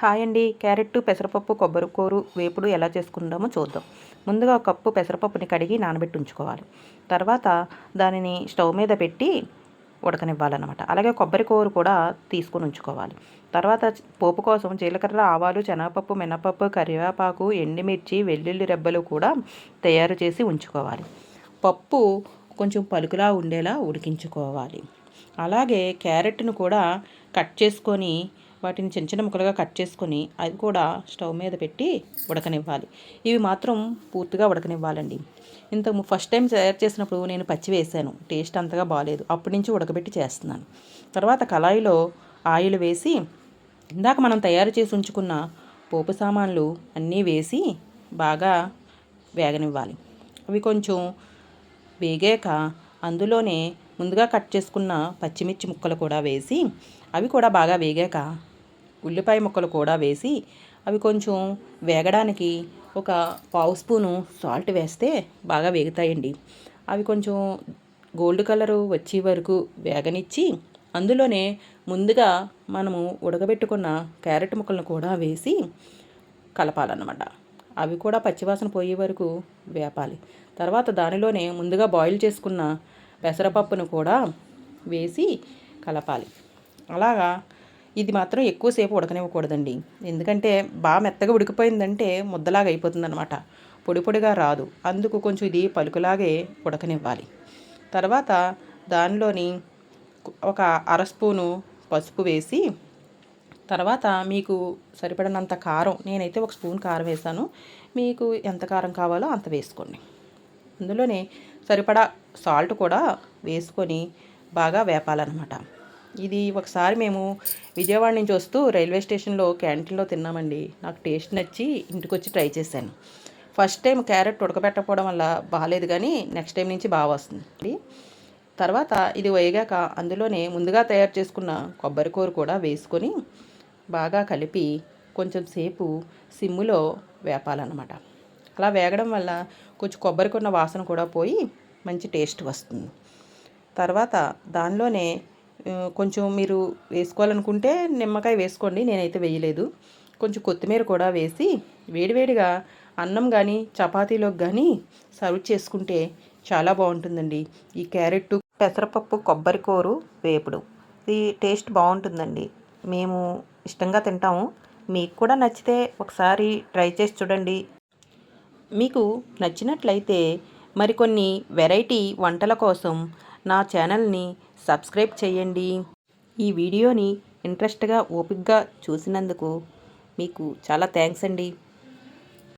Hi అండి. Carrot, పెసరపప్పు, కొబ్బరికూర వేపుడు ఎలా చేసుకుందామో చూద్దాం. ముందుగా ఒక కప్పు పెసరపప్పుని కడిగి నానబెట్టి ఉంచుకోవాలి. తర్వాత దానిని స్టవ్ మీద పెట్టి ఉడకనివ్వాలన్నమాట. అలాగే కొబ్బరికూర కూడా తీసుకొని ఉంచుకోవాలి. తర్వాత పోపు కోసం జీలకర్ర, ఆవాలు, శనగపప్పు, మినపప్పు, కరివేపాకు, ఎండుమిర్చి, వెల్లుల్లి రెబ్బలు కూడా తయారు చేసి ఉంచుకోవాలి. పప్పు కొంచెం పలుకులా ఉండేలా ఉడికించుకోవాలి. అలాగే క్యారెట్ను కూడా కట్ చేసుకొని వాటిని చిన్న చిన్న ముక్కలుగా కట్ చేసుకొని అవి కూడా స్టవ్ మీద పెట్టి ఉడకనివ్వాలి. ఇవి మాత్రం పూర్తిగా ఉడకనివ్వాలండి. ఫస్ట్ టైం తయారు చేసినప్పుడు నేను పచ్చి వేసాను, టేస్ట్ అంతగా బాగాలేదు. అప్పటి నుంచి ఉడకబెట్టి చేస్తున్నాను. తర్వాత కళాయిలో ఆయిల్ వేసి ఇందాక మనం తయారు చేసి ఉంచుకున్న పోపు సామాన్లు అన్నీ వేసి బాగా వేగనివ్వాలి. అవి కొంచెం వేగాక అందులోనే ముందుగా కట్ చేసుకున్న పచ్చిమిర్చి ముక్కలు కూడా వేసి అవి కూడా బాగా వేగాక ఉల్లిపాయ ముక్కలు కూడా వేసి అవి కొంచెం వేగడానికి ఒక పావు స్పూను సాల్ట్ వేస్తే బాగా వేగుతాయండి. అవి కొంచెం గోల్డ్ కలరు వచ్చే వరకు వేగనిచ్చి అందులోనే ముందుగా మనము ఉడకబెట్టుకున్న క్యారెట్ ముక్కలను కూడా వేసి కలపాలన్నమాట. అవి కూడా పచ్చివాసన పోయే వరకు వేపాలి. తర్వాత దానిలోనే ముందుగా బాయిల్ చేసుకున్న పెసరపప్పును కూడా వేసి కలపాలి. అలాగా ఇది మాత్రం ఎక్కువసేపు ఉడకనివ్వకూడదండి. ఎందుకంటే బాగా మెత్తగా ఉడికిపోయిందంటే ముద్దలాగా అయిపోతుందన్నమాట, పొడి పొడిగా రాదు. అందుకు కొంచెం ఇది పలుకులాగే ఉడకనివ్వాలి. తర్వాత దానిలోని ఒక అర స్పూను పసుపు వేసి తర్వాత మీకు సరిపడినంత కారం, నేనైతే ఒక స్పూన్ కారం వేసాను, మీకు ఎంత కారం కావాలో అంత వేసుకోండి. అందులోనే సరిపడా సాల్ట్ కూడా వేసుకొని బాగా వేపాలన్నమాట. ఇది ఒకసారి మేము విజయవాడ నుంచి వస్తూ రైల్వే స్టేషన్లో క్యాంటీన్లో తిన్నామండి. నాకు టేస్ట్ నచ్చి ఇంటికి వచ్చి ట్రై చేశాను. ఫస్ట్ టైం క్యారెట్ ఉడకబెట్టకపోవడం వల్ల బాగాలేదు, కానీ నెక్స్ట్ టైం నుంచి బాగా వస్తుంది. తర్వాత ఇది వేగాక అందులోనే ముందుగా తయారు చేసుకున్న కొబ్బరికూర కూడా వేసుకొని బాగా కలిపి కొంచెం సేపు సిమ్ములో వేపాలన్నమాట. అలా వేగడం వల్ల కొంచెం కొబ్బరికున్న వాసన కూడా పోయి మంచి టేస్ట్ వస్తుంది. తర్వాత దానిలోనే కొంచెం మీరు వేసుకోవాలనుకుంటే నిమ్మకాయ వేసుకోండి, నేనైతే వేయలేదు. కొంచెం కొత్తిమీర కూడా వేసి వేడివేడిగా అన్నం కానీ చపాతీలోకి కానీ సర్వ్ చేసుకుంటే చాలా బాగుంటుందండి. ఈ క్యారెట్, పెసరపప్పు, కొబ్బరికూర వేపుడు ఇది టేస్ట్ బాగుంటుందండి. మేము ఇష్టంగా తింటాము. మీకు కూడా నచ్చితే ఒకసారి ట్రై చేసి చూడండి. మీకు నచ్చినట్లయితే మరికొన్ని వెరైటీ వంటల కోసం నా ఛానల్ని సబ్స్క్రైబ్ చేయండి. ఈ వీడియోని ఇంట్రెస్ట్గా ఓపికగా చూసినందుకు మీకు చాలా థ్యాంక్స్ అండి.